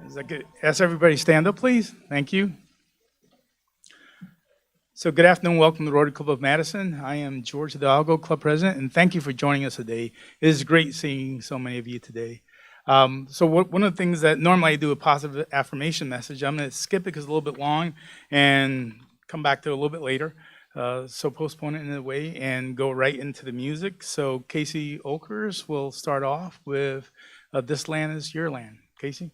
Is that good? Ask everybody stand up, please. Thank you. So good afternoon. Welcome to the Rotary Club of Madison. I am George Hidalgo, Club President, and thank you for joining us today. It is great seeing so many of you today. One of the things that normally I do a positive affirmation message, I'm going to skip it because it's a little bit long and come back to it a little bit later. So postpone it in a way and go right into the music. So Casey Okers will start off with This Land is Your Land. Casey?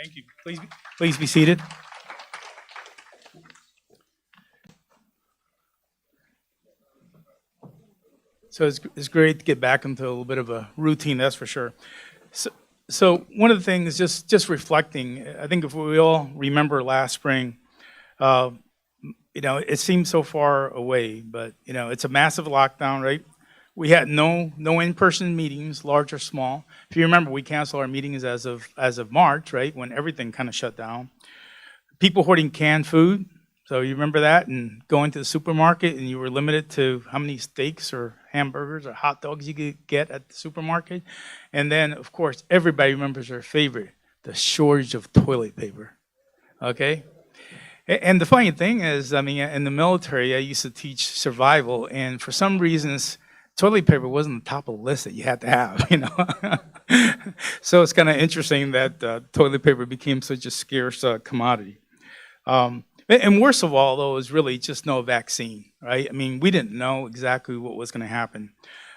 Thank you. Please be seated. So it's great to get back into a little bit of a routine, that's for sure. So one of the things, just reflecting, I think if we all remember last spring, it seems so far away, but it's a massive lockdown, right? We had no in-person meetings, large or small. If you remember, we canceled our meetings as of March, right, when everything kind of shut down. People hoarding canned food, so you remember that, and going to the supermarket, and you were limited to how many steaks or hamburgers or hot dogs you could get at the supermarket. And then, of course, everybody remembers their favorite, the shortage of toilet paper, okay? And the funny thing is, in the military, I used to teach survival, and for some reasons, toilet paper wasn't the top of the list that you had to have, So it's kind of interesting that toilet paper became such a scarce commodity. And worst of all, though, is really just no vaccine, right? We didn't know exactly what was going to happen.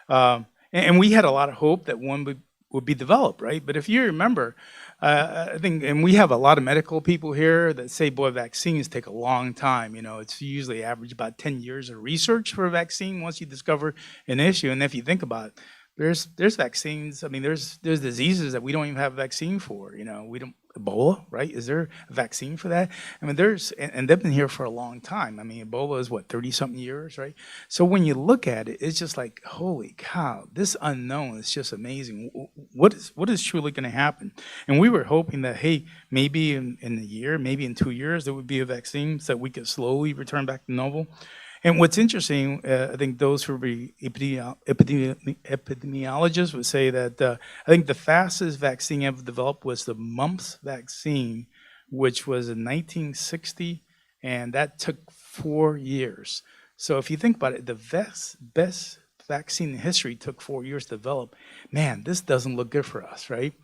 And we had a lot of hope that one would be developed, right? But if you remember, I think, and we have a lot of medical people here that say, boy, vaccines take a long time. It's usually average about 10 years of research for a vaccine once you discover an issue. And if you think about it, there's vaccines. There's diseases that we don't even have a vaccine for. We don't. Ebola, right? Is there a vaccine for that? And they've been here for a long time. Ebola is what, 30-something years, right? So when you look at it, it's just like, holy cow, this unknown is just amazing. What is truly going to happen? And we were hoping that, hey, maybe in a year, maybe in 2 years, there would be a vaccine so that we could slowly return back to normal. And what's interesting, I think those who are epidemiologists would say that I think the fastest vaccine ever developed was the mumps vaccine, which was in 1960, and that took 4 years. So if you think about it, the best vaccine in history took 4 years to develop. Man, this doesn't look good for us, right?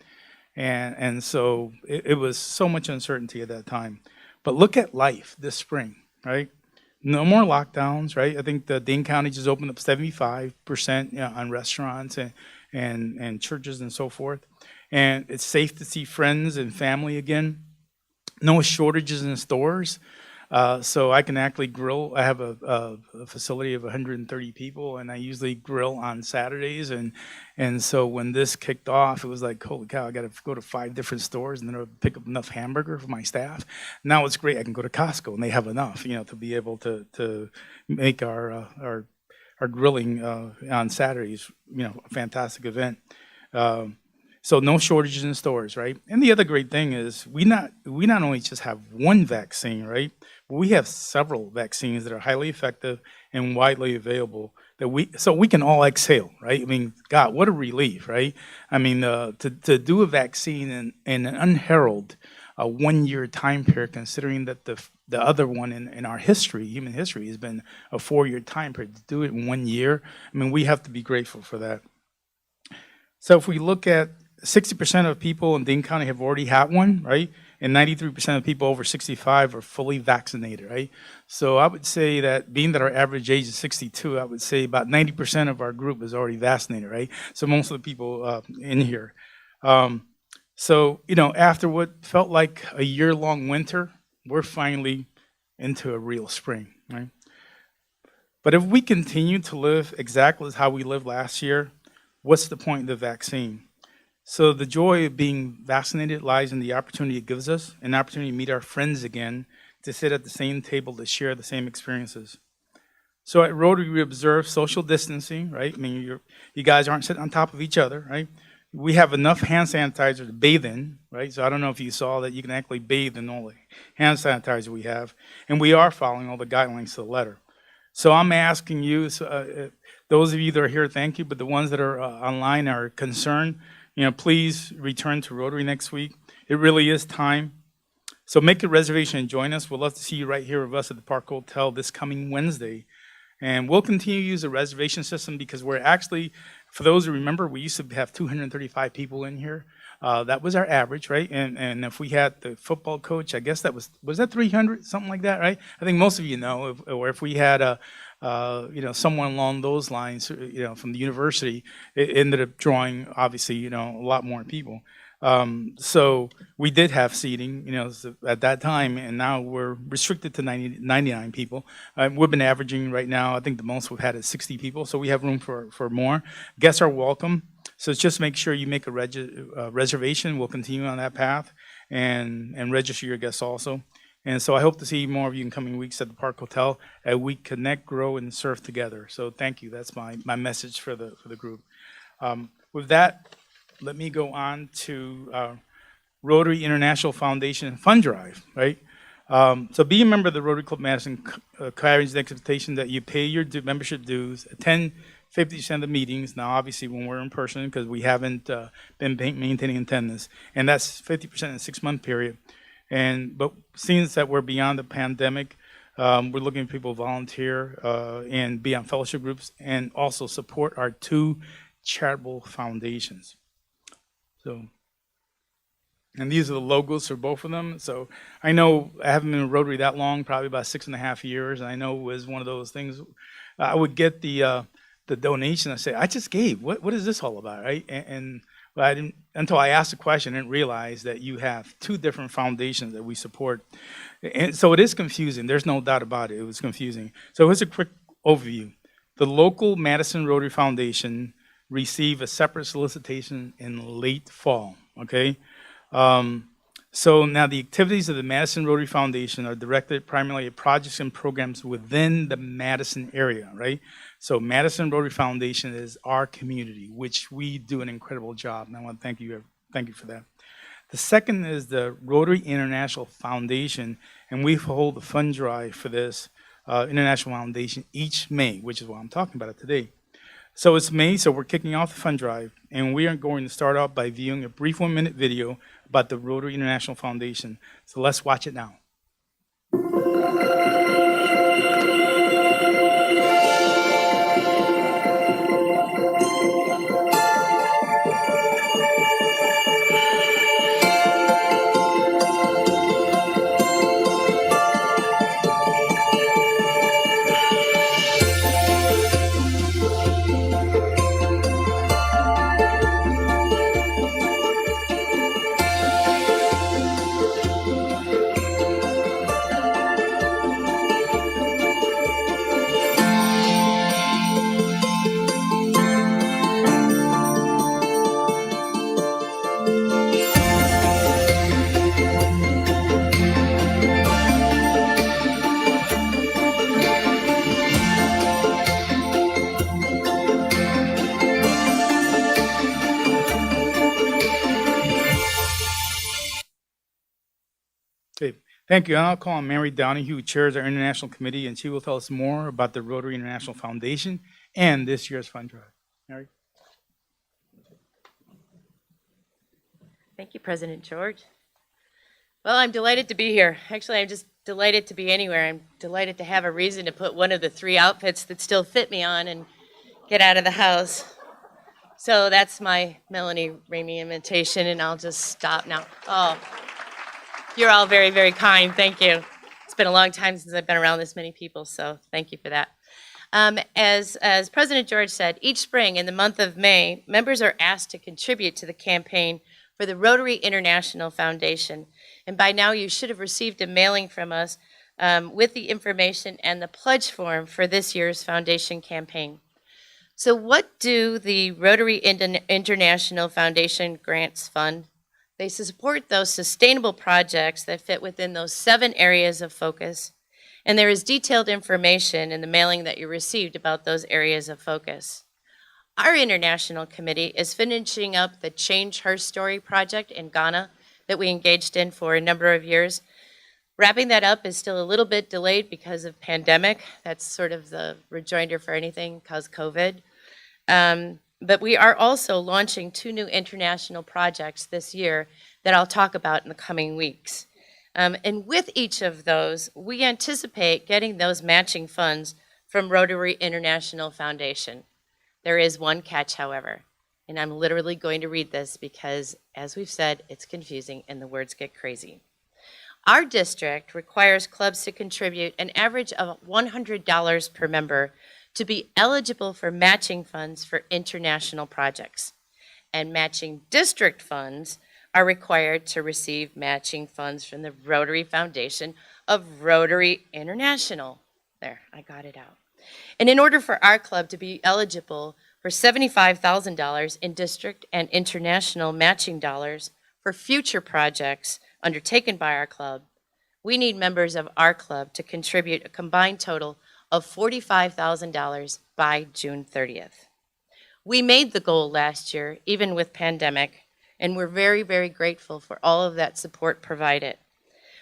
And so it was so much uncertainty at that time. But look at life this spring, right? No more lockdowns, right? I think the Dane County just opened up 75% on restaurants and churches and so forth. And it's safe to see friends and family again. No shortages in stores. So I can actually grill. I have a facility of 130 people, and I usually grill on Saturdays. And so when this kicked off, it was like, holy cow, I got to go to 5 different stores and then pick up enough hamburger for my staff. Now it's great. I can go to Costco, and they have enough, to be able to make our grilling on Saturdays, a fantastic event. So no shortages in stores, right? And the other great thing is we not only just have one vaccine, right? But we have several vaccines that are highly effective and widely available so we can all exhale, right? God, what a relief, right? To do a vaccine in an unheralded a 1-year time period, considering that the other one in our history, human history, has been a 4-year time period. To do it in 1 year, I mean, we have to be grateful for that. So if we look at 60% of people in Dane County have already had one, right? And 93% of people over 65 are fully vaccinated, right? So I would say that being that our average age is 62, I would say about 90% of our group is already vaccinated, right? So most of the people in here. So, you know, after what felt like a year-long winter, we're finally into a real spring, right? But if we continue to live exactly as how we lived last year, what's the point of the vaccine? So the joy of being vaccinated lies in the opportunity it gives us, an opportunity to meet our friends again, to sit at the same table, to share the same experiences. So at Rotary, we observe social distancing, right? I mean, you guys aren't sitting on top of each other, right? We have enough hand sanitizer to bathe in, right? So I don't know if you saw that you can actually bathe in all the hand sanitizer we have. And we are following all the guidelines to the letter. So I'm asking you, those of you that are here, thank you, but the ones that are online are concerned, you know, please return to Rotary next week. It really is time. So make a reservation and join us. We'd love to see you right here with us at the Park Hotel this coming Wednesday. And we'll continue to use the reservation system because we're actually, for those who remember, we used to have 235 people in here. That was our average, right? And if we had the football coach, I guess that was that 300, something like that, right? I think most of you know, or if we had you know, someone along those lines, you know, from the university, it ended up drawing, obviously, you know, a lot more people. So we did have seating, you know, at that time, and now we're restricted to 99 people. We've been averaging right now, I think the most we've had is 60 people, so we have room for more. Guests are welcome, so just make sure you make a reservation. We'll continue on that path and register your guests also. And so I hope to see more of you in coming weeks at the Park Hotel as we connect, grow, and serve together. So thank you. That's my message for the group. With that, let me go on to Rotary International Foundation Fund Drive, right? So be a member of the Rotary Club Madison carries the expectation that you pay your membership dues, attend 50% of the meetings. Now, obviously, when we're in person, because we haven't been maintaining attendance, and that's 50% in a 6-month period. But since that we're beyond the pandemic, we're looking for people to volunteer and be on fellowship groups and also support our 2 charitable foundations. So, and these are the logos for both of them. So I know I haven't been in Rotary that long, probably about 6.5 years. And I know it was one of those things. I would get the donation. I say, I just gave. What is this all about, right? But I didn't, until I asked the question, I didn't realize that you have 2 different foundations that we support. And so it is confusing. There's no doubt about it. It was confusing. So here's a quick overview. The local Madison Rotary Foundation received a separate solicitation in late fall, okay? So now the activities of the Madison Rotary Foundation are directed primarily at projects and programs within the Madison area, right? So Madison Rotary Foundation is our community, which we do an incredible job, and I want to thank you for that. The second is the Rotary International Foundation, and we hold the fund drive for this International Foundation each May, which is what I'm talking about today. So it's May, so we're kicking off the fund drive, and we are going to start off by viewing a brief 1-minute video about the Rotary International Foundation. So let's watch it now. Okay, thank you. And I'll call on Mary Downey, who chairs our International Committee, and she will tell us more about the Rotary International Foundation and this year's fund drive. Mary? Thank you, President George. Well, I'm delighted to be here. Actually, I'm just delighted to be anywhere. I'm delighted to have a reason to put one of the 3 outfits that still fit me on and get out of the house. So that's my Melanie Ramey imitation, and I'll just stop now. Oh, you're all very, very kind. Thank you. It's been a long time since I've been around this many people, so thank you for that. As President George said, each spring in the month of May, members are asked to contribute to the campaign for the Rotary International Foundation. And by now, you should have received a mailing from us with the information and the pledge form for this year's foundation campaign. So what do the Rotary International Foundation grants fund? They support those sustainable projects that fit within those 7 areas of focus. And there is detailed information in the mailing that you received about those areas of focus. Our international committee is finishing up the Change Her Story project in Ghana that we engaged in for a number of years. Wrapping that up is still a little bit delayed because of pandemic. That's sort of the rejoinder for anything because COVID. But we are also launching 2 new international projects this year that I'll talk about in the coming weeks. And with each of those, we anticipate getting those matching funds from Rotary International Foundation. There is one catch, however, and I'm literally going to read this because, as we've said, it's confusing and the words get crazy. Our district requires clubs to contribute an average of $100 per member to be eligible for matching funds for international projects. And matching district funds are required to receive matching funds from the Rotary Foundation of Rotary International. There, I got it out. And in order for our club to be eligible for $75,000 in district and international matching dollars for future projects undertaken by our club, we need members of our club to contribute a combined total of $45,000 by June 30th. We made the goal last year, even with pandemic, and we're very, very grateful for all of that support provided.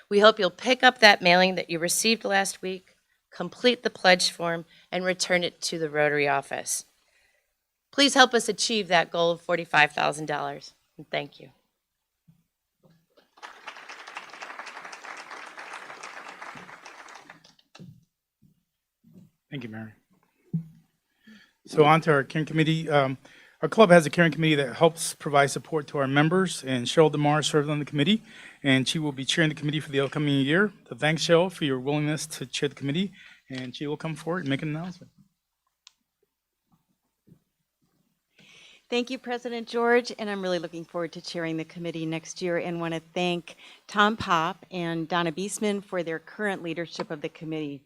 We hope you'll pick up that mailing that you received last week, complete the pledge form, and return it to the Rotary office. Please help us achieve that goal of $45,000, and thank you. Thank you, Mary. So on to our caring committee. Our club has a caring committee that helps provide support to our members, and Cheryl DeMar serves on the committee, and she will be chairing the committee for the upcoming year. So thanks, Cheryl, for your willingness to chair the committee, and she will come forward and make an announcement. Thank you, President George, and I'm really looking forward to chairing the committee next year and want to thank Tom Popp and Donna Beesman for their current leadership of the committee.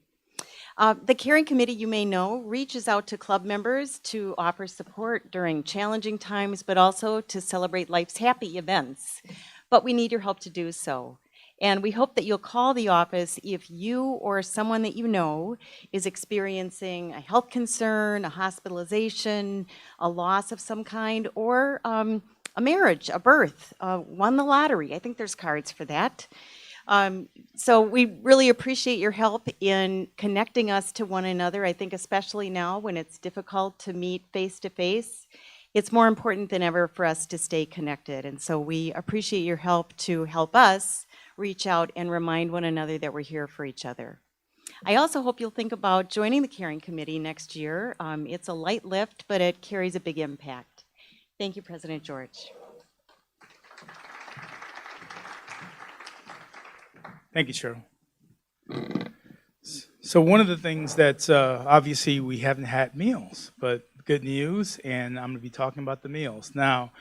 The Caring Committee, you may know, reaches out to club members to offer support during challenging times, but also to celebrate life's happy events. But we need your help to do so. And we hope that you'll call the office if you or someone that you know is experiencing a health concern, a hospitalization, a loss of some kind, or a marriage, a birth, won the lottery. I think there's cards for that. So we really appreciate your help in connecting us to one another. I think especially now when it's difficult to meet face to face, it's more important than ever for us to stay connected. And so we appreciate your help to help us reach out and remind one another that we're here for each other. I also hope you'll think about joining the Caring Committee next year. It's a light lift, but it carries a big impact. Thank you, President George. Thank you, Cheryl. So one of the things that's obviously we haven't had meals, but good news, and I'm going to be talking about the meals. Now,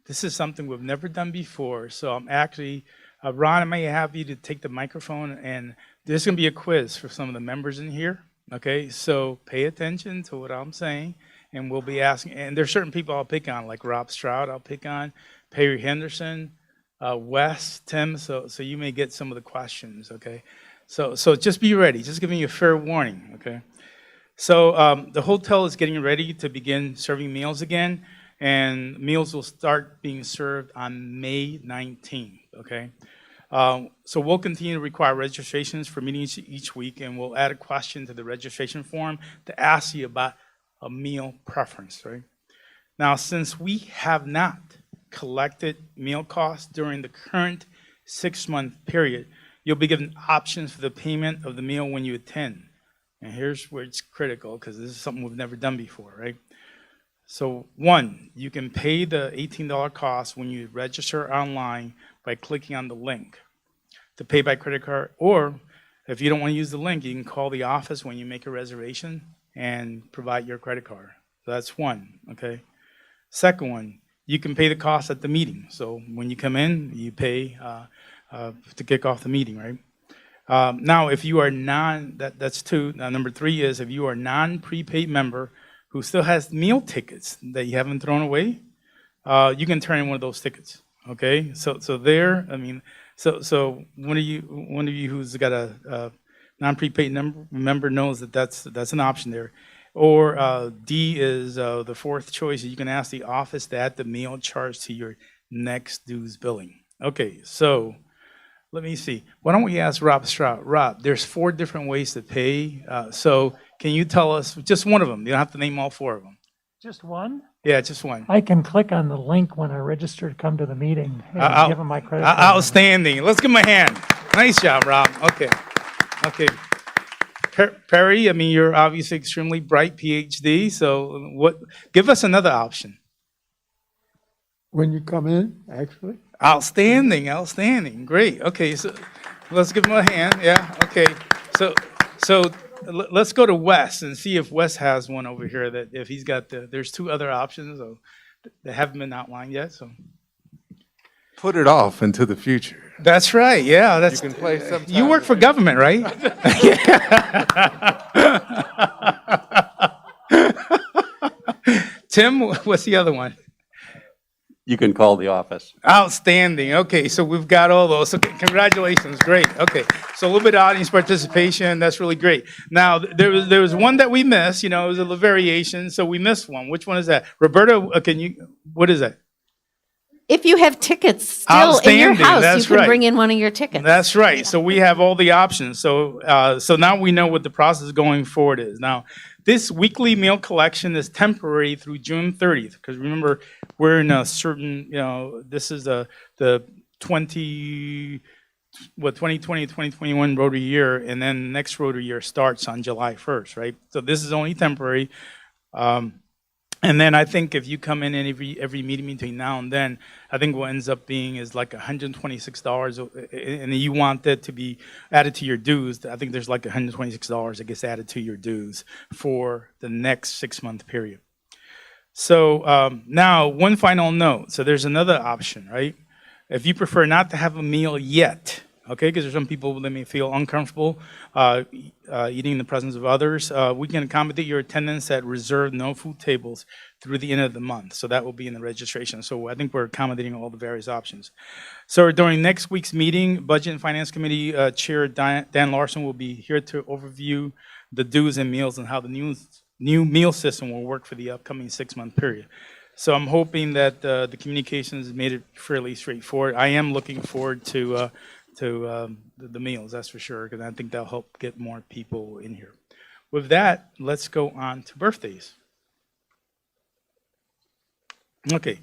this is something we've never done before, so I'm actually, Ron, I may have you to take the microphone, and there's going to be a quiz for some of the members in here, okay? So pay attention to what I'm saying, and we'll be asking, and there's certain people I'll pick on, like Rob Stroud I'll pick on, Perry Henderson, Wes, Tim, so you may get some of the questions, okay? So just be ready, just giving you a fair warning, okay? So the hotel is getting ready to begin serving meals again, and meals will start being served on May 19th, okay? So we'll continue to require registrations for meetings each week, and we'll add a question to the registration form to ask you about a meal preference, right? Now, since we have not collected meal costs during the current 6-month period, you'll be given options for the payment of the meal when you attend. And here's where it's critical, because this is something we've never done before, right? So 1, you can pay the $18 cost when you register online by clicking on the link to pay by credit card, or if you don't want to use the link, you can call the office when you make a reservation and provide your credit card. So that's 1, okay? Second one, you can pay the cost at the meeting. So when you come in, you pay to kick off the meeting, right? Now, if you are that's 2. Now, number 3 is if you are a non-prepaid member who still has meal tickets that you haven't thrown away, you can turn in one of those tickets, okay? So there, I mean, so one of you who's got a non-prepaid member knows that that's an option there. Or D is the 4th choice. You can ask the office to add the meal charge to your next dues billing. Okay, so let me see. Why don't we ask Rob Stroud? Rob, there's 4 different ways to pay. So can you tell us just one of them? You don't have to name all 4 of them. Just one? Yeah, just one. I can click on the link when I register to come to the meeting and give them my credit card. Outstanding. Let's give him a hand. Nice job, Rob. Okay. Perry, I mean, you're obviously extremely bright, PhD. So give us another option. When you come in, actually. Outstanding. Great. Okay, so let's give him a hand. Yeah, okay. So let's go to Wes and see if Wes has one over here that if he's got there's 2 other options that haven't been outlined yet. So Put it off into the future. that's right. Yeah, that's You can play sometime. you work for government, right? Tim, what's the other one? You can call the office. Outstanding. Okay, so we've got all those. Okay, congratulations. Great. Okay, so a little bit of audience participation. That's really great. Now, there was one that we missed. You know, it was a little variation, so we missed one. Which one is that? Roberta, what is that? If you have tickets still in your Outstanding. house, That's you can right. bring in one of your tickets. That's right. So we have all the options. So now we know what the process going forward is. Now, this weekly meal collection is temporary through June 30th, because remember, we're in a certain, this is the 2020, 2021 Rotary year, and then the next Rotary year starts on July 1st, right? So this is only temporary. And then I think if you come in every meeting between now and then, I think what ends up being is like $126, and you want that to be added to your dues. I think there's like $126 that gets added to your dues for the next 6-month period. So now, one final note. So there's another option, right? If you prefer not to have a meal yet, okay, because there's some people that may feel uncomfortable eating in the presence of others, we can accommodate your attendance at reserved no food tables through the end of the month. So that will be in the registration. So I think we're accommodating all the various options. So during next week's meeting, Budget and Finance Committee Chair Dan Larson will be here to overview the dues and meals and how the new meal system will work for the upcoming 6-month period. So I'm hoping that the communications made it fairly straightforward. I am looking forward to the meals, that's for sure, because I think that'll help get more people in here. With that, let's go on to birthdays. Okay,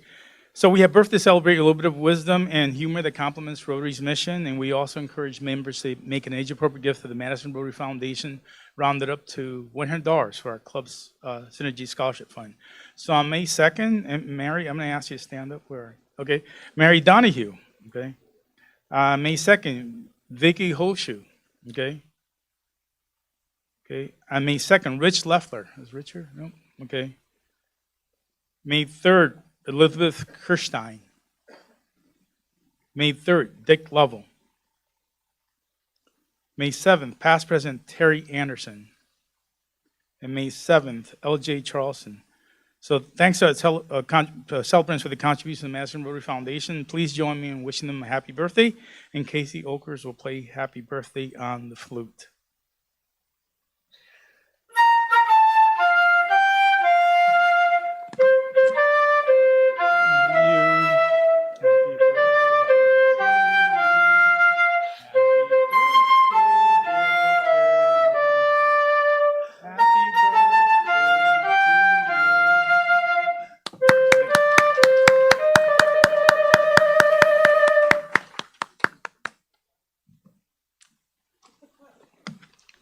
so we have birthday celebrate a little bit of wisdom and humor that complements Rotary's mission, and we also encourage members to make an age-appropriate gift to the Madison Rotary Foundation, rounded up to $100 for our club's Synergy Scholarship Fund. So on May 2nd, and Mary, I'm going to ask you to stand up. Okay, Mary Donahue, okay? May 2nd, Vicky Holshoe, okay? Okay, on May 2nd, Rich Leffler. Is Rich here? No? Okay. May 3rd, Elizabeth Kirstein. May 3rd, Dick Lovell. May 7th, past President Terry Anderson. And May 7th, L.J. Charleston. So thanks to celebrants for the contribution to the Madison Rotary Foundation. Please join me in wishing them a happy birthday. And Casey Okers will play Happy Birthday on the flute.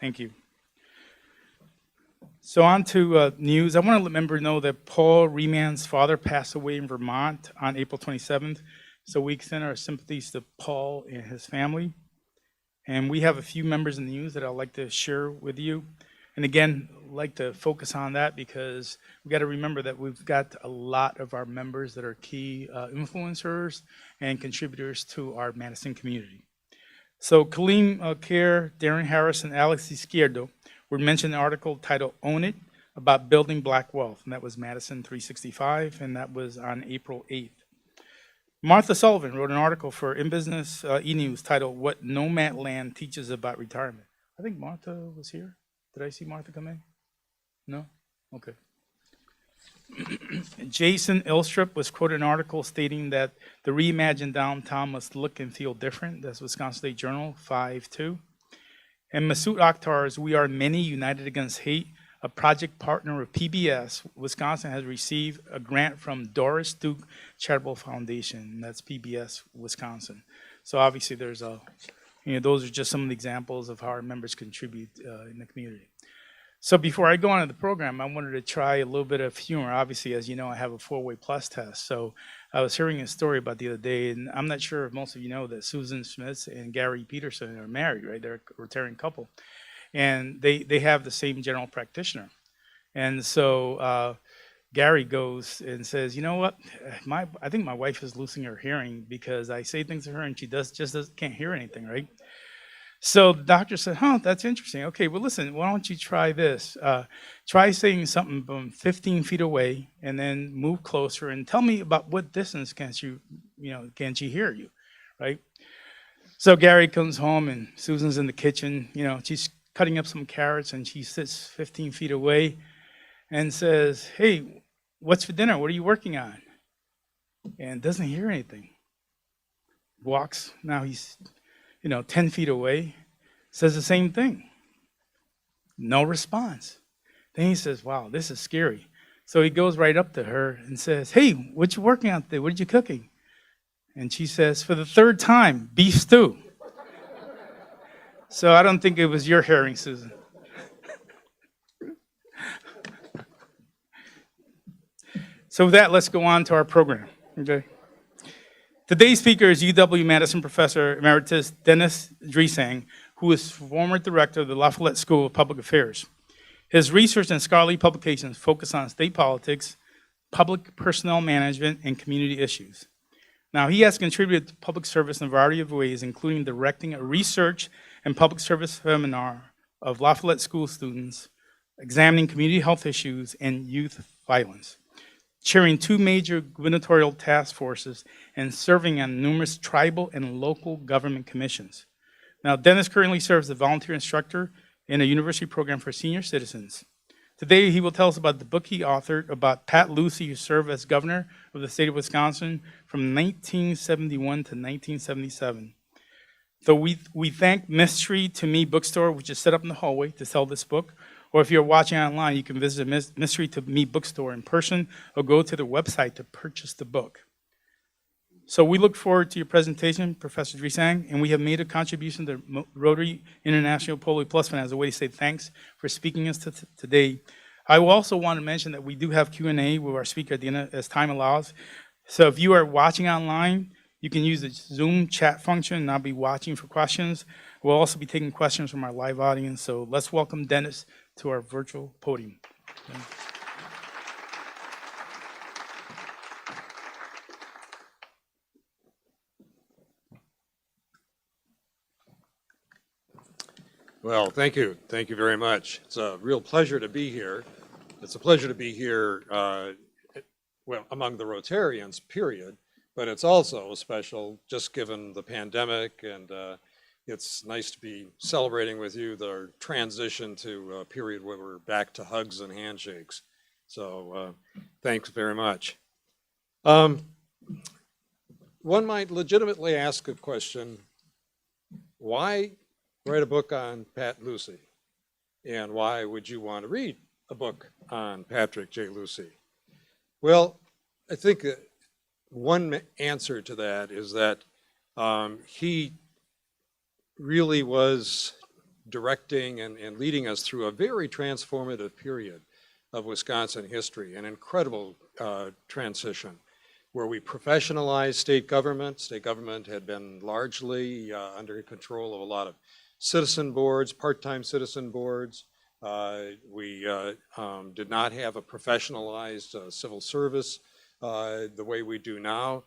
Thank you. So on to news. I want to let members know that Paul Reman's father passed away in Vermont on April 27th. So we extend our sympathies to Paul and his family. And we have a few members in the news that I'd like to share with you. And again, I'd like to focus on that because we got to remember that we've got a lot of our members that are key influencers and contributors to our Madison community. So Kaleem Kerr, Darren Harris, and Alex Izquierdo were mentioned in an article titled Own It, about building Black wealth. And that was Madison 365, and that was on April 8th. Martha Sullivan wrote an article for In Business E-News titled What Nomad Land Teaches About Retirement. I think Martha was here. Did I see Martha come in? No? Okay. Jason Ilstrup was quoted in an article stating that the reimagined downtown must look and feel different. That's Wisconsin State Journal 5/2. And Masood Akhtar's We Are Many United Against Hate, a project partner of PBS, Wisconsin has received a grant from Doris Duke Charitable Foundation. That's PBS, Wisconsin. So obviously there's those are just some of the examples of how our members contribute in the community. So before I go on to the program, I wanted to try a little bit of humor. Obviously, as you know, I have a 4-way plus test. So I was hearing a story about the other day, and I'm not sure if most of you know that Susan Smith and Gary Peterson are married, right? They're a retiring couple. And they have the same general practitioner. And so Gary goes and says, you know what, I think my wife is losing her hearing because I say things to her and she can't hear anything, right? So the doctor said, that's interesting. Okay, well, listen, why don't you try this? Try saying something from 15 feet away and then move closer and tell me about what distance can she hear you, right? So Gary comes home and Susan's in the kitchen, she's cutting up some carrots and she sits 15 feet away and says, hey, what's for dinner? What are you working on? And doesn't hear anything. Walks, now he's 10 feet away, says the same thing. No response. Then he says, wow, this is scary. So he goes right up to her and says, hey, what you working out there? What are you cooking? And she says, for the 3rd time, beef stew. So I don't think it was your hearing, Susan. So with that, let's go on to our program, okay? Today's speaker is UW-Madison Professor Emeritus Dennis Dresang, who is former director of the Follette School of Public Affairs. His research and scholarly publications focus on state politics, public personnel management, and community issues. Now, he has contributed to public service in a variety of ways, including directing a research and public service seminar of Follette School students, examining community health issues and youth violence, chairing 2 major gubernatorial task forces, and serving on numerous tribal and local government commissions. Now, Dennis currently serves as a volunteer instructor in a university program for senior citizens. Today, he will tell us about the book he authored about Pat Lucey, who served as governor of the state of Wisconsin from 1971 to 1977. So we thank Mystery to Me Bookstore, which is set up in the hallway to sell this book. Or if you're watching online, you can visit Mystery to Me Bookstore in person or go to their website to purchase the book. So we look forward to your presentation, Professor Dresang, and we have made a contribution to Rotary International Polio Plus Fund as a way to say thanks for speaking us today. I will also want to mention that we do have Q&A with our speaker at the end as time allows. So if you are watching online, you can use the Zoom chat function and I'll be watching for questions. We'll also be taking questions from our live audience. So let's welcome Dennis to our virtual podium. Well, thank you. Thank you very much. It's a real pleasure to be here. It's a pleasure to be here, among the Rotarians, period, but it's also special just given the pandemic, and it's nice to be celebrating with you the transition to a period where we're back to hugs and handshakes. So thanks very much. One might legitimately ask a question, why write a book on Pat Lucey? And why would you want to read a book on Patrick J. Lucey? Well, I think one answer to that is that he really was directing and leading us through a very transformative period of Wisconsin history, an incredible transition where we professionalized state government. State government had been largely under control of a lot of citizen boards, part-time citizen boards. We did not have a professionalized civil service the way we do now.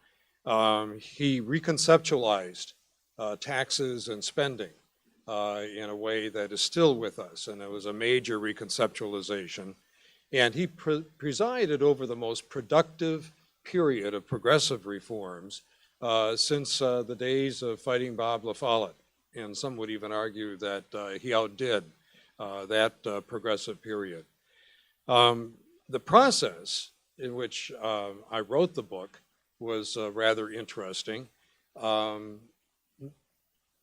He reconceptualized taxes and spending in a way that is still with us, and it was a major reconceptualization. And he presided over the most productive period of progressive reforms since the days of fighting Bob La Follette. And some would even argue that he outdid that progressive period. The process in which I wrote the book was rather interesting.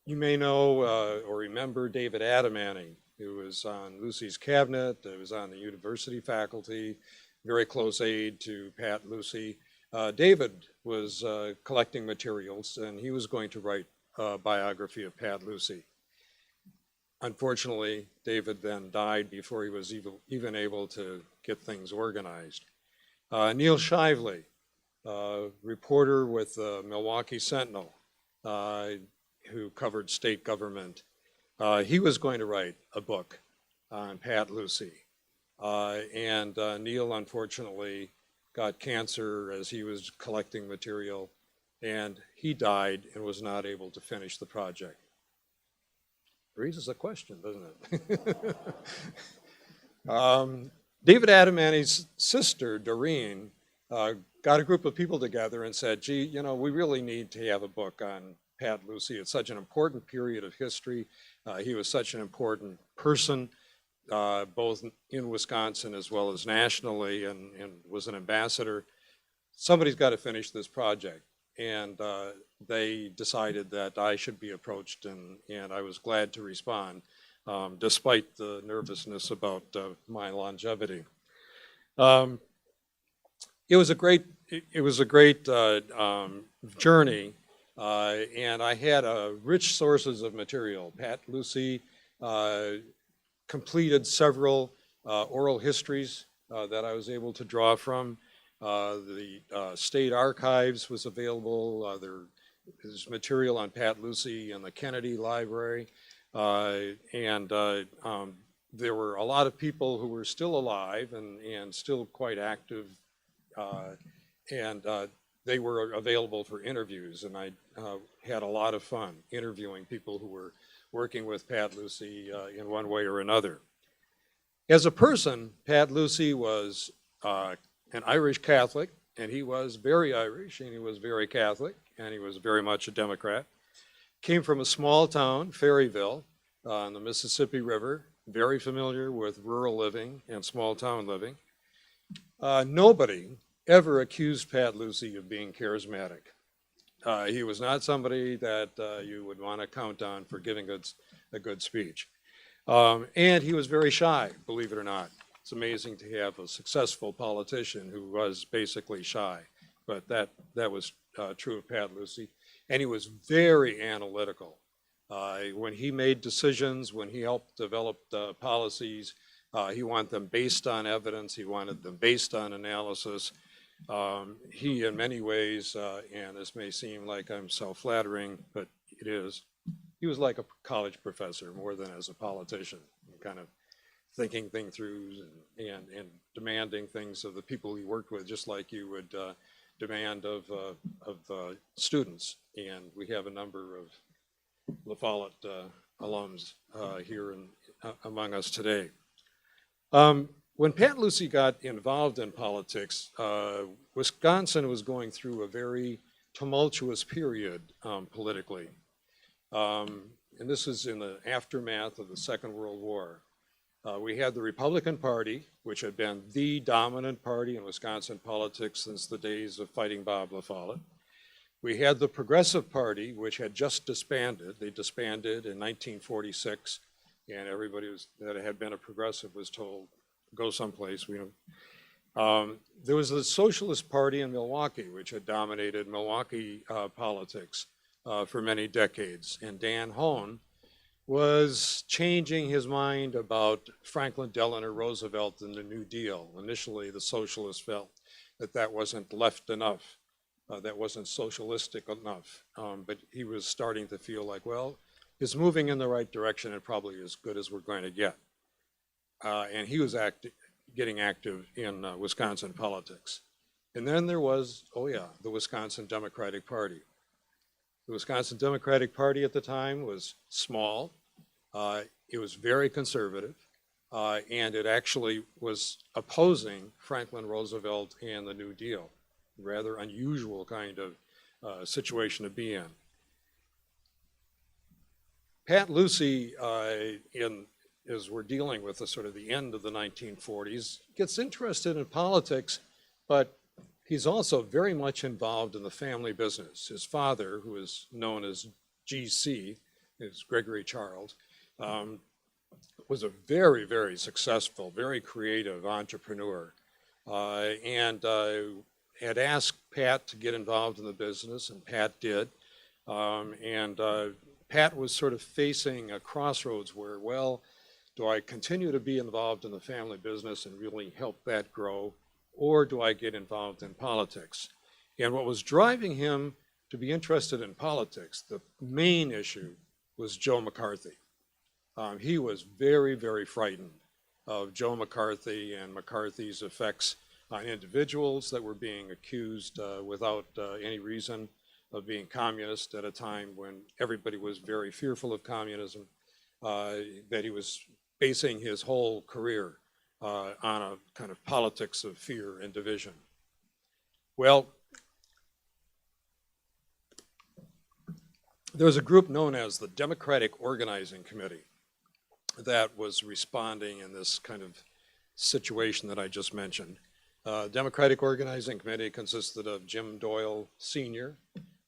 You may know or remember David Adamany, who was on Lucey's cabinet, who was on the university faculty, very close aide to Pat Lucey. David was collecting materials, and he was going to write a biography of Pat Lucey. Unfortunately, David then died before he was even able to get things organized. Neil Shively, reporter with the Milwaukee Sentinel, who covered state government, he was going to write a book on Pat Lucey. And Neil, unfortunately, got cancer as he was collecting material, and he died and was not able to finish the project. Raises a question, doesn't it? David Adamany's sister, Doreen, got a group of people together and said, gee, you know, we really need to have a book on Pat Lucey. It's such an important period of history. He was such an important person, both in Wisconsin as well as nationally, and was an ambassador. Somebody's got to finish this project. And they decided that I should be approached, and I was glad to respond, despite the nervousness about my longevity. It was a great journey, and I had rich sources of material. Pat Lucey completed several oral histories that I was able to draw from. The state archives was available. There's material on Pat Lucey in the Kennedy Library. And there were a lot of people who were still alive and still quite active. And they were available for interviews. And I had a lot of fun interviewing people who were working with Pat Lucey in one way or another. As a person, Pat Lucey was an Irish Catholic, and he was very Irish, and he was very Catholic, and he was very much a Democrat. Came from a small town, Ferryville, on the Mississippi River, very familiar with rural living and small town living. Nobody ever accused Pat Lucey of being charismatic. He was not somebody that you would want to count on for giving a good speech. And he was very shy, believe it or not. It's amazing to have a successful politician who was basically shy, but that was true of Pat Lucey. And he was very analytical. When he made decisions, when he helped develop policies, he wanted them based on evidence, he wanted them based on analysis. He, in many ways, and this may seem like I'm self-flattering, but it is, he was like a college professor more than as a politician, kind of thinking things through and demanding things of the people he worked with, just like you would demand of students. And we have a number of La Follette alums here among us today. When Pat Lucey got involved in politics, Wisconsin was going through a very tumultuous period politically. And this is in the aftermath of the Second World War. We had the Republican Party, which had been the dominant party in Wisconsin politics since the days of fighting Bob La Follette. We had the Progressive Party, which had just disbanded. They disbanded in 1946, and everybody that had been a progressive was told, go someplace. There was the Socialist Party in Milwaukee, which had dominated Milwaukee politics for many decades. And Dan Hoan was changing his mind about Franklin Delano Roosevelt and the New Deal. Initially, the socialists felt that that wasn't left enough, that wasn't socialistic enough. But he was starting to feel like, well, it's moving in the right direction and probably as good as we're going to get. And he was getting active in Wisconsin politics. And then there was, oh yeah, the Wisconsin Democratic Party. The Wisconsin Democratic Party at the time was small. It was very conservative. And it actually was opposing Franklin Roosevelt and the New Deal. Rather unusual kind of situation to be in. Pat Lucey, as we're dealing with the sort of the end of the 1940s, gets interested in politics, but he's also very much involved in the family business. His father, who is known as GC, is Gregory Charles, was a very, very successful, very creative entrepreneur, and had asked Pat to get involved in the business, and Pat did. Pat was sort of facing a crossroads where, well, do I continue to be involved in the family business and really help that grow, or do I get involved in politics? And what was driving him to be interested in politics, the main issue, was Joe McCarthy. He was very, very frightened of Joe McCarthy and McCarthy's effects on individuals that were being accused without any reason of being communist at a time when everybody was very fearful of communism, that he was basing his whole career on a kind of politics of fear and division. Well, there was a group known as the Democratic Organizing Committee that was responding in this kind of situation that I just mentioned. Democratic Organizing Committee consisted of Jim Doyle Sr.,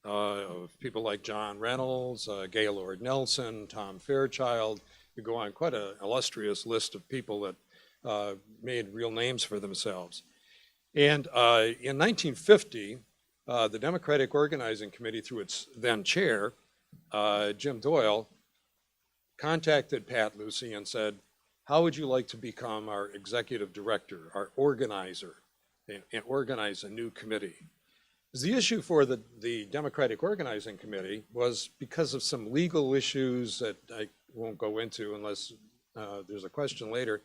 of people like John Reynolds, Gaylord Nelson, Tom Fairchild. You go on quite an illustrious list of people that made real names for themselves. And in 1950, the Democratic Organizing Committee, through its then chair, Jim Doyle, contacted Pat Lucey and said, how would you like to become our executive director, our organizer, and organize a new committee? The issue for the Democratic Organizing Committee was because of some legal issues that I won't go into unless there's a question later.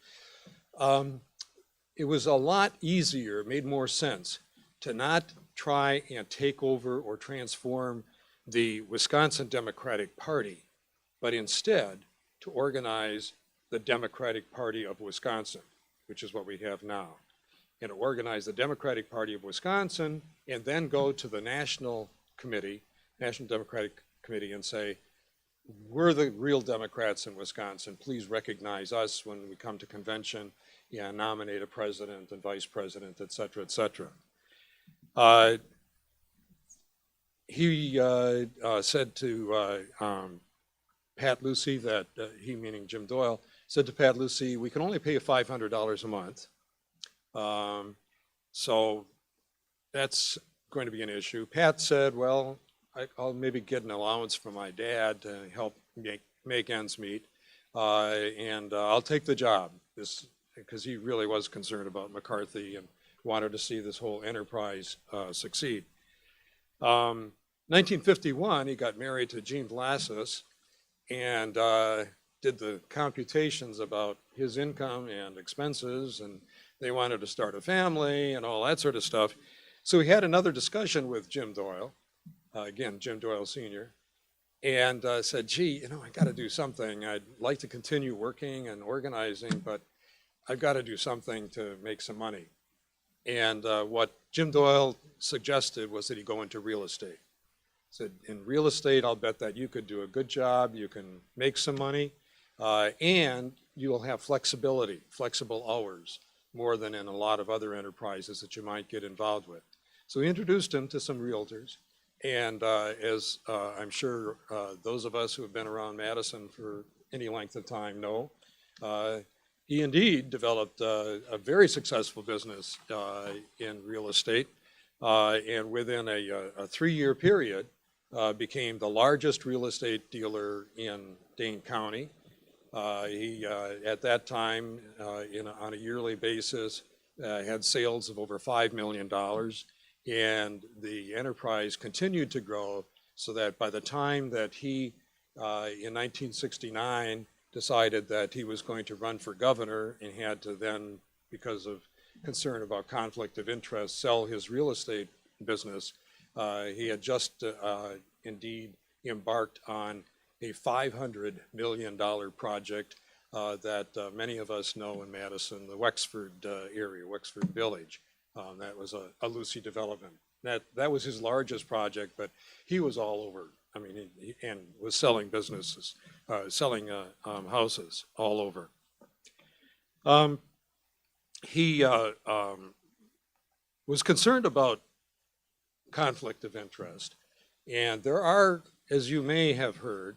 It was a lot easier, made more sense to not try and take over or transform the Wisconsin Democratic Party, but instead to organize the Democratic Party of Wisconsin, which is what we have now. And to organize the Democratic Party of Wisconsin and then go to the National Committee, National Democratic Committee, and say, we're the real Democrats in Wisconsin. Please recognize us when we come to convention and nominate a president and vice president, et cetera, et cetera. He said to Pat Lucey that, he meaning Jim Doyle, said to Pat Lucey, we can only pay you $500 a month. So that's going to be an issue. Pat said, well, I'll maybe get an allowance from my dad to help make ends meet, and I'll take the job, because he really was concerned about McCarthy and wanted to see this whole enterprise succeed. 1951, he got married to Jean Blassis and did the computations about his income and expenses, and they wanted to start a family and all that sort of stuff. So he had another discussion with Jim Doyle, again, Jim Doyle Sr., and said, gee, I got to do something. I'd like to continue working and organizing, but I've got to do something to make some money. And what Jim Doyle suggested was that he go into real estate. He said, in real estate, I'll bet that you could do a good job, you can make some money, and you'll have flexibility, flexible hours, more than in a lot of other enterprises that you might get involved with. So he introduced him to some realtors, and as I'm sure those of us who have been around Madison for any length of time know, he indeed developed a very successful business in real estate, and within a 3-year period, became the largest real estate dealer in Dane County. He, at that time, on a yearly basis, had sales of over $5 million, and the enterprise continued to grow so that by the time that he, in 1969, decided that he was going to run for governor and had to then, because of concern about conflict of interest, sell his real estate business, he had just indeed embarked on a $500 million project that many of us know in Madison, the Wexford area, Wexford Village. That was a Lucey development. That was his largest project, but he was all over. I mean, and was selling businesses, selling houses all over. He was concerned about conflict of interest, and there are, as you may have heard,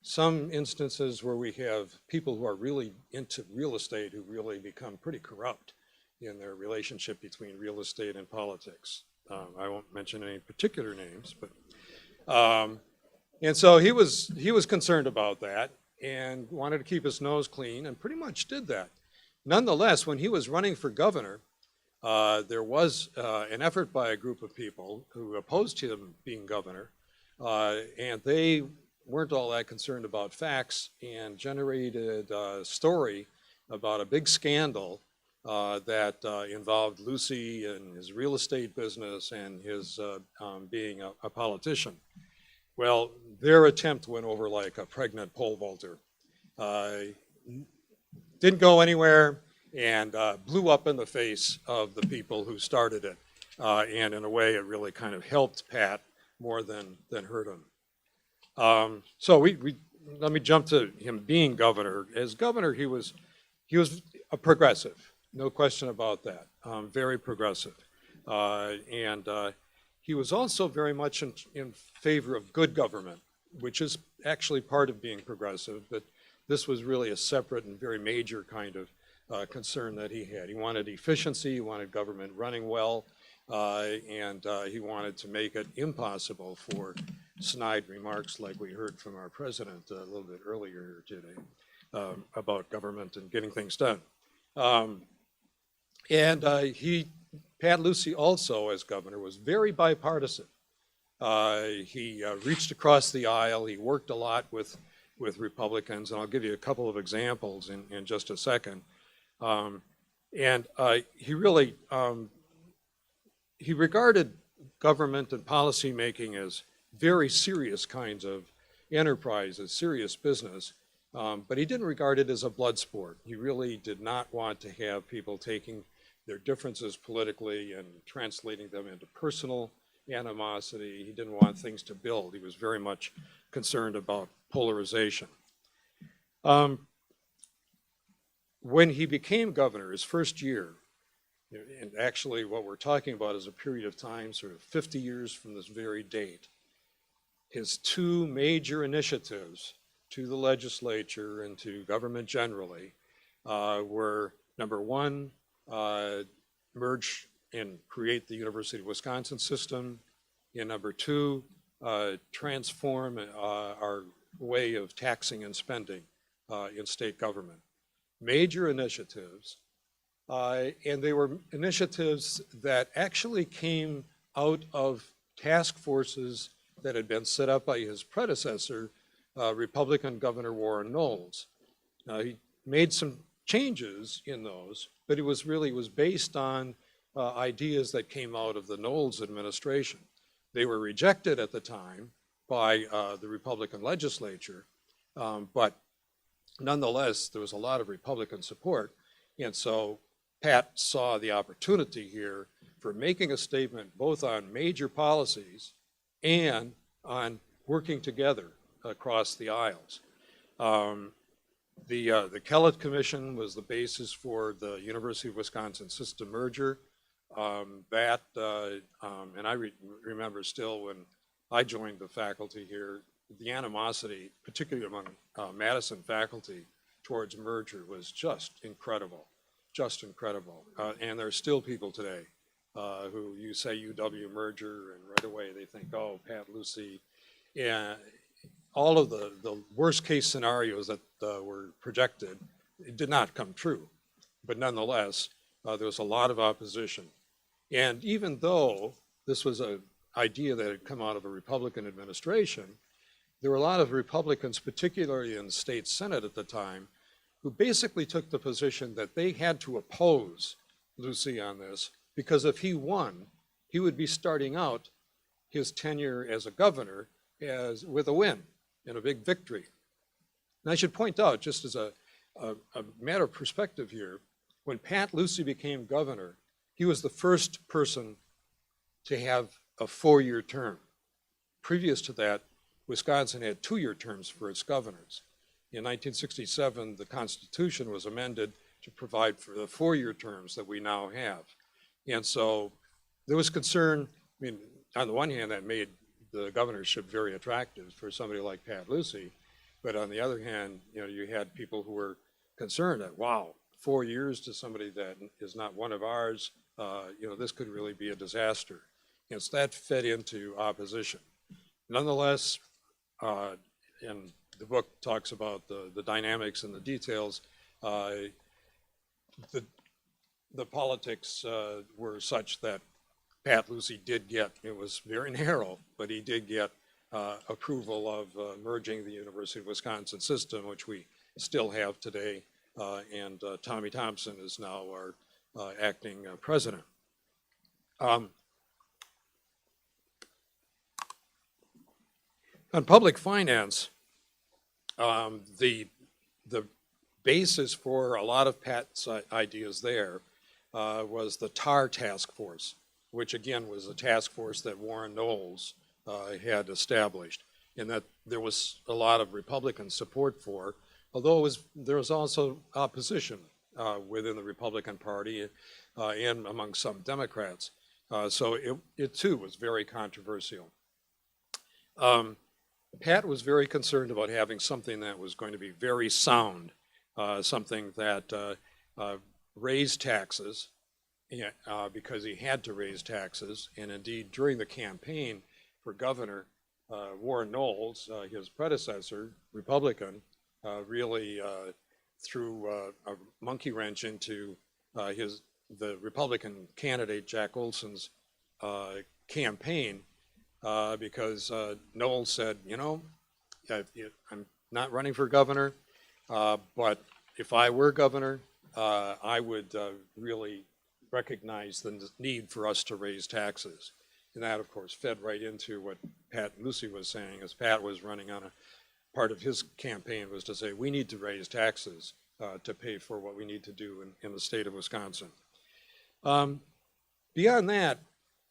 some instances where we have people who are really into real estate who really become pretty corrupt in their relationship between real estate and politics. I won't mention any particular names, but and so he was concerned about that and wanted to keep his nose clean and pretty much did that. Nonetheless, when he was running for governor, there was an effort by a group of people who opposed him being governor, and they weren't all that concerned about facts and generated a story about a big scandal that involved Lucey and his real estate business and his being a politician. Well, their attempt went over like a pregnant pole vaulter. Didn't go anywhere and blew up in the face of the people who started it. And in a way, it really kind of helped Pat more than hurt him. So let me jump to him being governor. As governor, he was a progressive, no question about that. Very progressive, and he was also very much in favor of good government, which is actually part of being progressive. But this was really a separate and very major kind of concern that he had. He wanted efficiency. He wanted government running well, and he wanted to make it impossible for snide remarks like we heard from our president a little bit earlier today about government and getting things done. Pat Lucey also, as governor, was very bipartisan. He reached across the aisle. He worked a lot with Republicans, and I'll give you a couple of examples in just a second. He really, he regarded government and policy making as very serious kinds of enterprises, serious business, but he didn't regard it as a blood sport. He really did not want to have people taking their differences politically and translating them into personal animosity. He didn't want things to build. He was very much concerned about polarization. When he became governor, his first year, and actually what we're talking about is a period of time, sort of 50 years from this very date, his two major initiatives to the legislature and to government generally were, number one, merge and create the University of Wisconsin system, and number two, transform our way of taxing and spending in state government. Major initiatives, and they were initiatives that actually came out of task forces that had been set up by his predecessor, Republican Governor Warren Knowles. He made some changes in those, but it was based on ideas that came out of the Knowles administration. They were rejected at the time by the Republican legislature, but nonetheless, there was a lot of Republican support. And so Pat saw the opportunity here for making a statement both on major policies and on working together across the aisles. The Kellett Commission was the basis for the University of Wisconsin system merger. And I remember still when I joined the faculty here, the animosity, particularly among Madison faculty towards merger, was just incredible, just incredible. And there are still people today who you say UW merger and right away they think, oh, Pat Lucey And all of the worst case scenarios that were projected, it did not come true. But nonetheless, there was a lot of opposition. And even though this was an idea that had come out of a Republican administration, there were a lot of Republicans, particularly in the state Senate at the time, who basically took the position that they had to oppose Lucey on this, because if he won, he would be starting out his tenure as a governor with a win and a big victory. And I should point out, just as a matter of perspective here, when Pat Lucey became governor, he was the first person to have a 4-year term. Previous to that, Wisconsin had 2-year terms for its governors. In 1967, the Constitution was amended to provide for the 4-year terms that we now have. And so there was concern. I mean, on the one hand, that made the governorship very attractive for somebody like Pat Lucey. But on the other hand, you had people who were concerned that, wow, 4 years to somebody that is not one of ours, this could really be a disaster. And so that fed into opposition. Nonetheless, and the book talks about the dynamics and the details, the politics were such that Pat Lucey did get, it was very narrow, but he did get approval of merging the University of Wisconsin system, which we still have today, and Tommy Thompson is now our acting president. On public finance, the basis for a lot of Pat's ideas there was the TAR task force, which again was a task force that Warren Knowles had established, and that there was a lot of Republican support for, although there was also opposition within the Republican Party and among some Democrats. So it too was very controversial. Pat was very concerned about having something that was going to be very sound, something that raised taxes, because he had to raise taxes. And indeed, during the campaign for governor, Warren Knowles, his predecessor, Republican, really threw a monkey wrench into the Republican candidate, Jack Olson's campaign, because Knowles said, I'm not running for governor, but if I were governor, I would really recognize the need for us to raise taxes. And that, of course, fed right into what Pat Lucey was saying, as Pat was running on part of his campaign was to say, we need to raise taxes to pay for what we need to do in the state of Wisconsin. Beyond that,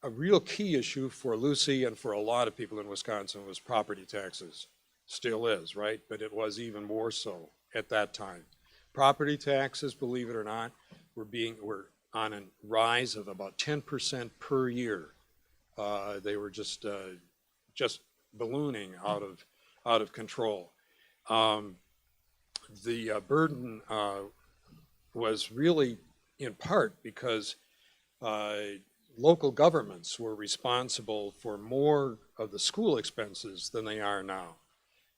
a real key issue for Lucey and for a lot of people in Wisconsin was property taxes. Still is, right? But it was even more so at that time. Property taxes, believe it or not, were on a rise of about 10% per year. They were just ballooning out of control. The burden was really in part because local governments were responsible for more of the school expenses than they are now.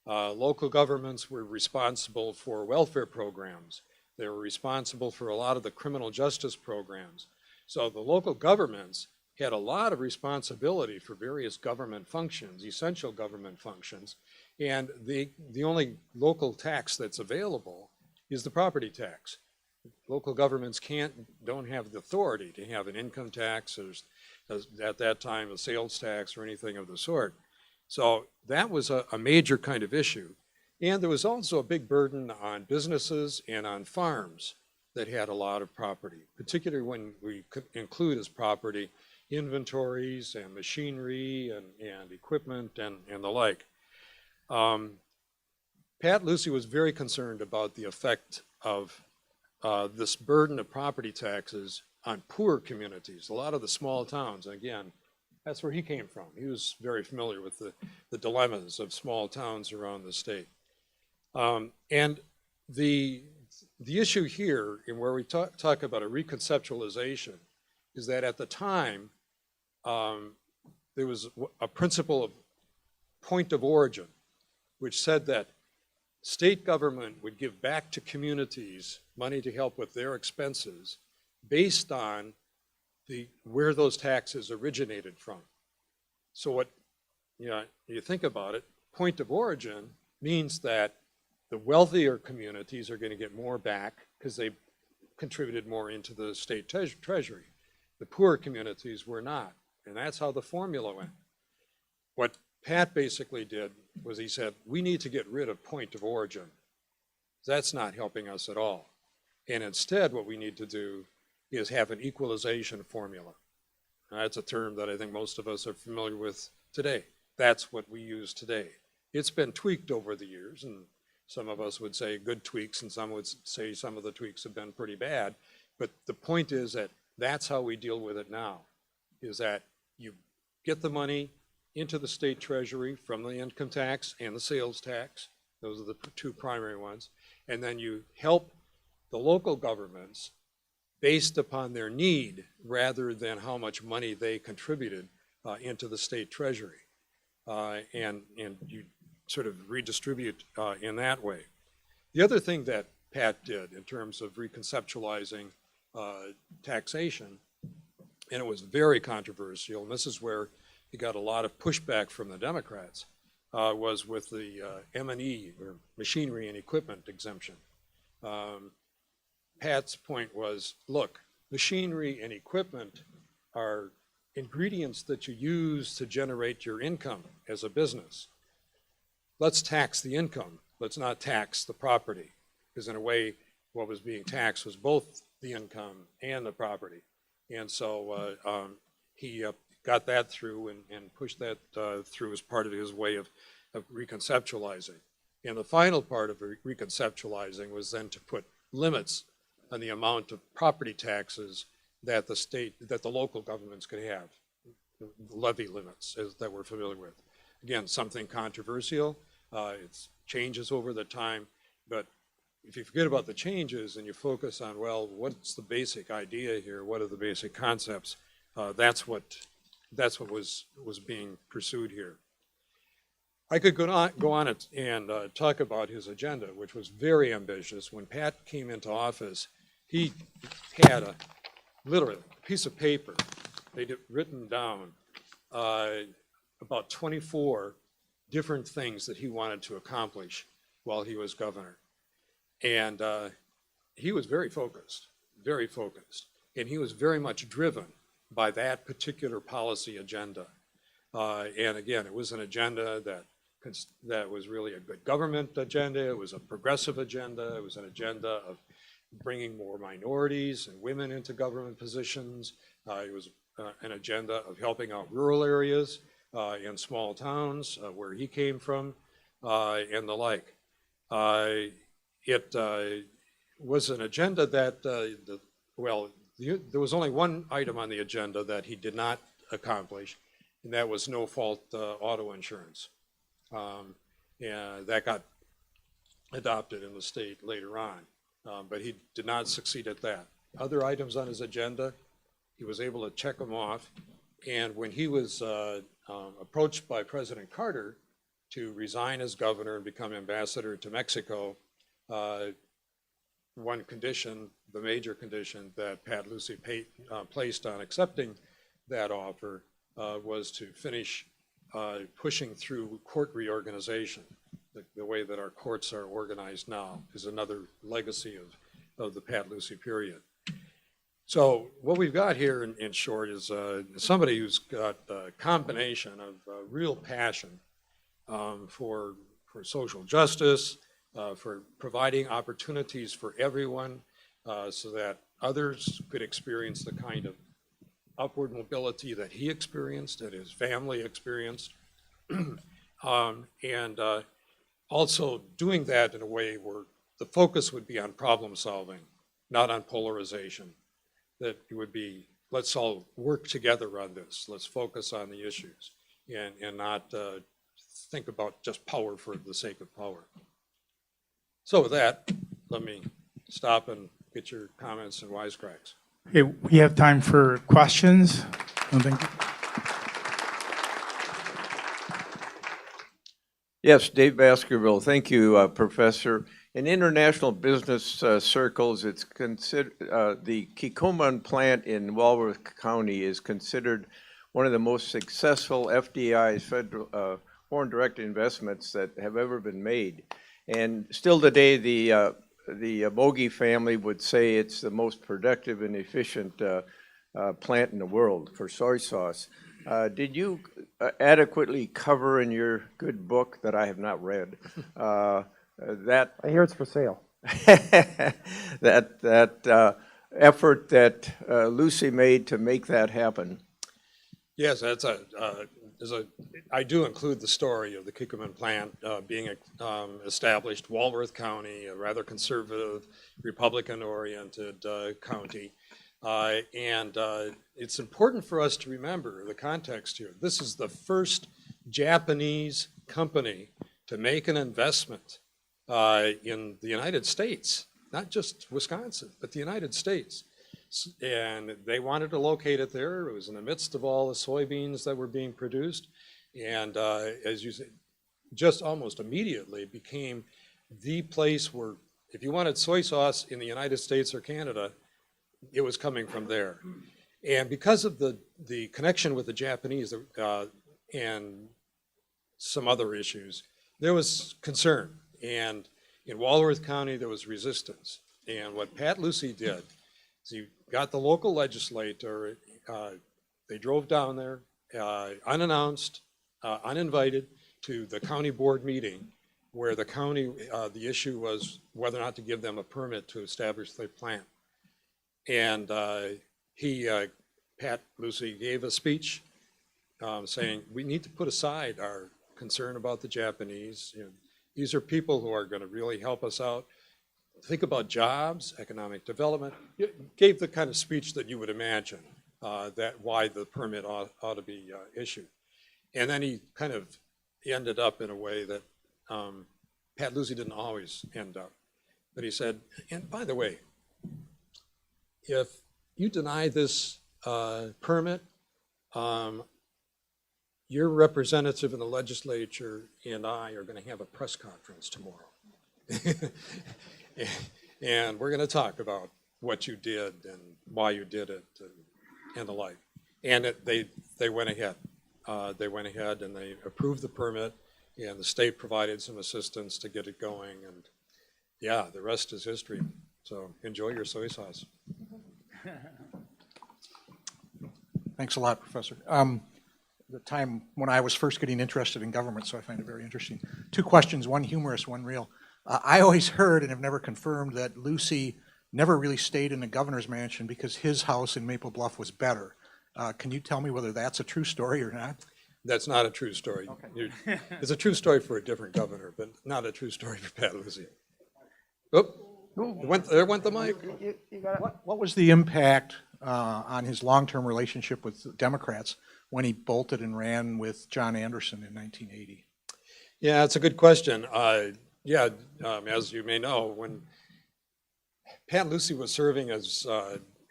Local governments were responsible for welfare programs. They were responsible for a lot of the criminal justice programs. So the local governments had a lot of responsibility for various government functions, essential government functions, and the only local tax that's available is the property tax. Local governments don't have the authority to have an income tax, or at that time a sales tax or anything of the sort. So that was a major kind of issue. And there was also a big burden on businesses and on farms that had a lot of property, particularly when we could include as property inventories and machinery and equipment and the like. Pat Lucey was very concerned about the effect of this burden of property taxes on poor communities, a lot of the small towns. And again, that's where he came from. He was very familiar with the dilemmas of small towns around the state. And the issue here, in where we talk about a reconceptualization, is that at the time, there was a principle of point of origin, which said that state government would give back to communities money to help with their expenses based on where those taxes originated from. So what, you think about it, point of origin means that the wealthier communities are going to get more back because they contributed more into the state treasury. The poorer communities were not, and that's how the formula went. What Pat basically did was he said, we need to get rid of point of origin. That's not helping us at all. And instead, what we need to do is have an equalization formula. Now, that's a term that I think most of us are familiar with today. That's what we use today. It's been tweaked over the years, and some of us would say good tweaks, and some would say some of the tweaks have been pretty bad. But the point is that that's how we deal with it now, is that you get the money into the state treasury from the income tax and the sales tax. Those are the two primary ones. And then you help the local governments based upon their need rather than how much money they contributed into the state treasury. And you sort of redistribute in that way. The other thing that Pat did in terms of reconceptualizing taxation, and it was very controversial, and this is where he got a lot of pushback from the Democrats, was with the M&E, or machinery and equipment exemption. Pat's point was, look, machinery and equipment are ingredients that you use to generate your income as a business. Let's tax the income. Let's not tax the property. Because in a way, what was being taxed was both the income and the property. And so he got that through and pushed that through as part of his way of reconceptualizing. And the final part of reconceptualizing was then to put limits on the amount of property taxes that the local governments could have, levy limits that we're familiar with. Again, something controversial. It changes over the time, but if you forget about the changes and you focus on, well, what's the basic idea here? What are the basic concepts? That's what was being pursued here. I could go on and talk about his agenda, which was very ambitious. When Pat came into office, he had literally a piece of paper. They'd written down about 24 different things that he wanted to accomplish while he was governor. And he was very focused, and he was very much driven by that particular policy agenda. And again, it was an agenda that was really a good government agenda. It was a progressive agenda. It was an agenda of bringing more minorities and women into government positions. It was an agenda of helping out rural areas in small towns where he came from and the like. It was an agenda that, there was only one item on the agenda that he did not accomplish, and that was no-fault auto insurance. And that got adopted in the state later on, but he did not succeed at that. Other items on his agenda, he was able to check them off, and when he was approached by President Carter to resign as governor and become ambassador to Mexico, one condition, the major condition that Pat Lucey placed on accepting that offer was to finish pushing through court reorganization. The way that our courts are organized now is another legacy of the Pat Lucey period. So what we've got here in short is somebody who's got a combination of real passion for social justice, for providing opportunities for everyone so that others could experience the kind of upward mobility that he experienced, that his family experienced, and also doing that in a way where the focus would be on problem solving, not on polarization. That it would be, let's all work together on this. Let's focus on the issues and not think about just power for the sake of power. So with that, let me stop and get your comments and wisecracks. Okay, we have time for questions. Oh, thank you. Yes, Dave Baskerville. Thank you, Professor. In international business circles, it's considered the Kikkoman plant in Walworth County is considered one of the most successful FDIs, federal foreign direct investments that have ever been made. And still today, the Bogie family would say it's the most productive and efficient plant in the world for soy sauce. Did you adequately cover in your good book that I have not read that I hear it's for sale. that effort that Lucey made to make that happen? Yes, I do include the story of the Kikkoman plant being established, Walworth County, a rather conservative, Republican-oriented county. And it's important for us to remember the context here. This is the first Japanese company to make an investment in the United States, not just Wisconsin, but the United States. And they wanted to locate it there. It was in the midst of all the soybeans that were being produced. And as you said, just almost immediately became the place where if you wanted soy sauce in the United States or Canada, it was coming from there. And because of the connection with the Japanese and some other issues, there was concern. And in Walworth County, there was resistance. And what Pat Lucey did is he got the local legislator, they drove down there unannounced, uninvited to the county board meeting where the county, the issue was whether or not to give them a permit to establish the plant. And Pat Lucey gave a speech saying, we need to put aside our concern about the Japanese. You know, these are people who are going to really help us out. Think about jobs, economic development. It gave the kind of speech that you would imagine that why the permit ought to be issued. And then he kind of ended up in a way that Pat Lucey didn't always end up. But he said, and by the way, if you deny this permit, your representative in the legislature and I are going to have a press conference tomorrow. And we're going to talk about what you did and why you did it and the like. And they went ahead. They went ahead and they approved the permit, and the state provided some assistance to get it going. And yeah, the rest is history. So enjoy your soy sauce. Thanks a lot, Professor. The time when I was first getting interested in government, so I find it very interesting. Two questions, one humorous, one real. I always heard and have never confirmed that Lucey never really stayed in the governor's mansion because his house in Maple Bluff was better. Can you tell me whether that's a true story or not? That's not a true story. Okay. It's a true story for a different governor, but not a true story for Pat Lucey. Oop, there went the mic. What was the impact on his long-term relationship with Democrats when he bolted and ran with John Anderson in 1980? Yeah, that's a good question. As you may know, when Pat Lucey was serving as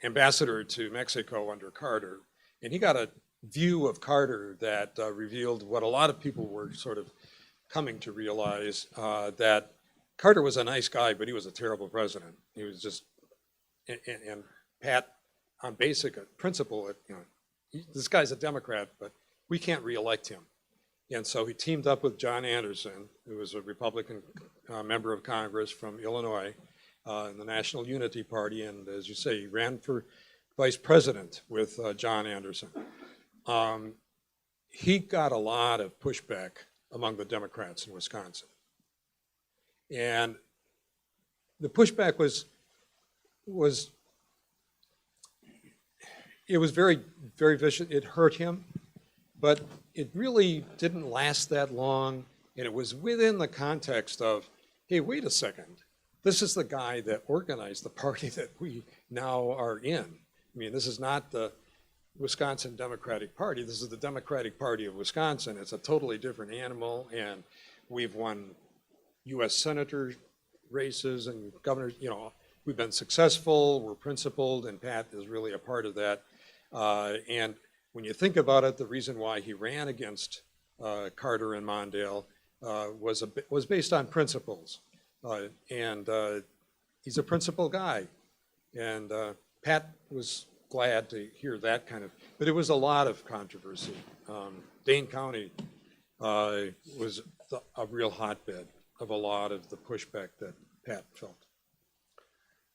ambassador to Mexico under Carter, and he got a view of Carter that revealed what a lot of people were sort of coming to realize, that Carter was a nice guy, but he was a terrible president. He was just, and Pat, on basic principle, this guy's a Democrat, but we can't reelect him. And so he teamed up with John Anderson, who was a Republican member of Congress from Illinois in the National Unity Party. And as you say, he ran for vice president with John Anderson. He got a lot of pushback among the Democrats in Wisconsin. And the pushback was very, very vicious. It hurt him, but it really didn't last that long. And it was within the context of, hey, wait a second. This is the guy that organized the party that we now are in. I mean, this is not the Wisconsin Democratic Party. This is the Democratic Party of Wisconsin. It's a totally different animal. And we've won U.S. senator races and governors. We've been successful, we're principled, and Pat is really a part of that. And when you think about it, the reason why he ran against Carter and Mondale was based on principles. And he's a principle guy. And Pat was glad to hear that kind of, but it was a lot of controversy. Dane County was a real hotbed of a lot of the pushback that Pat felt.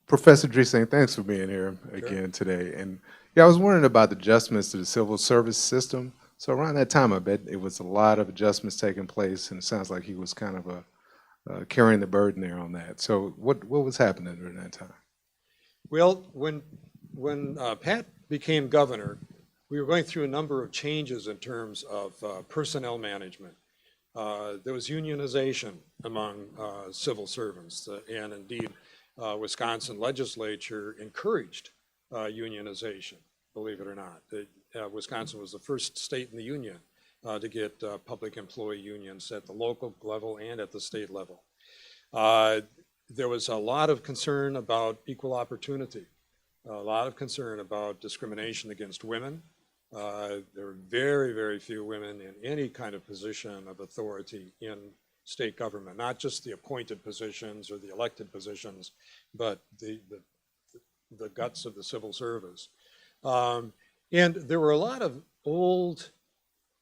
Professor Dresang, thanks for being here again today. And yeah, I was wondering about the adjustments to the civil service system. So around that time, I bet it was a lot of adjustments taking place, and it sounds like he was kind of carrying the burden there on that. So what was happening during that time? Well, when Pat became governor, we were going through a number of changes in terms of personnel management. There was unionization among civil servants, and indeed, Wisconsin legislature encouraged unionization, believe it or not. Wisconsin was the first state in the union to get public employee unions at the local level and at the state level. There was a lot of concern about equal opportunity, a lot of concern about discrimination against women. There were very, very few women in any kind of position of authority in state government, not just the appointed positions or the elected positions, but the guts of the civil service. And there were a lot of old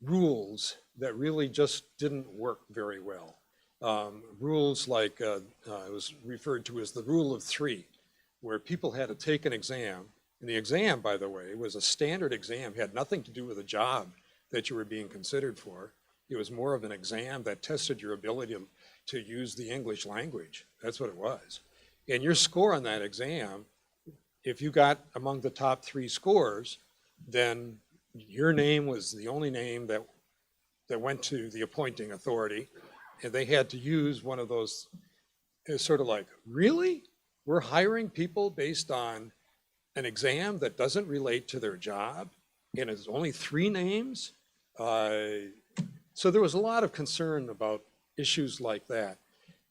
rules that really just didn't work very well. Rules like, it was referred to as the rule of three, where people had to take an exam. And the exam, by the way, was a standard exam, had nothing to do with a job that you were being considered for. It was more of an exam that tested your ability to use the English language. That's what it was. And your score on that exam, if you got among the top 3 scores, then your name was the only name that went to the appointing authority, and they had to use one of those. It's sort of like, really? We're hiring people based on an exam that doesn't relate to their job, and it's only 3 names? So there was a lot of concern about issues like that.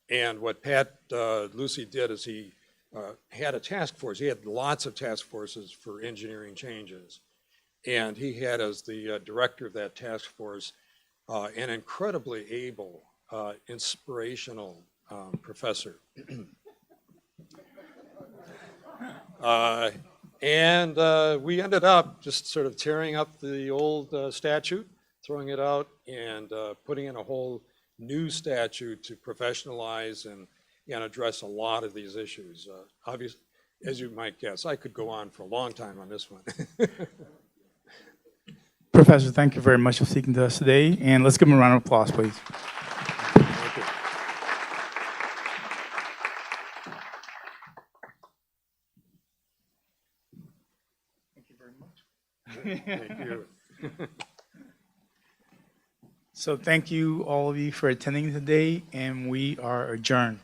And what Pat Lucey did is he had a task force. He had lots of task forces for engineering changes. And he had, as the director of that task force, an incredibly able, inspirational professor. And we ended up just sort of tearing up the old statute, throwing it out, and putting in a whole new statute to professionalize and address a lot of these issues. Obviously, as you might guess, I could go on for a long time on this one. Professor, thank you very much for speaking to us today, and let's give him a round of applause, please. Thank you. Thank you very much. Thank you. So thank you, all of you, for attending today, and we are adjourned.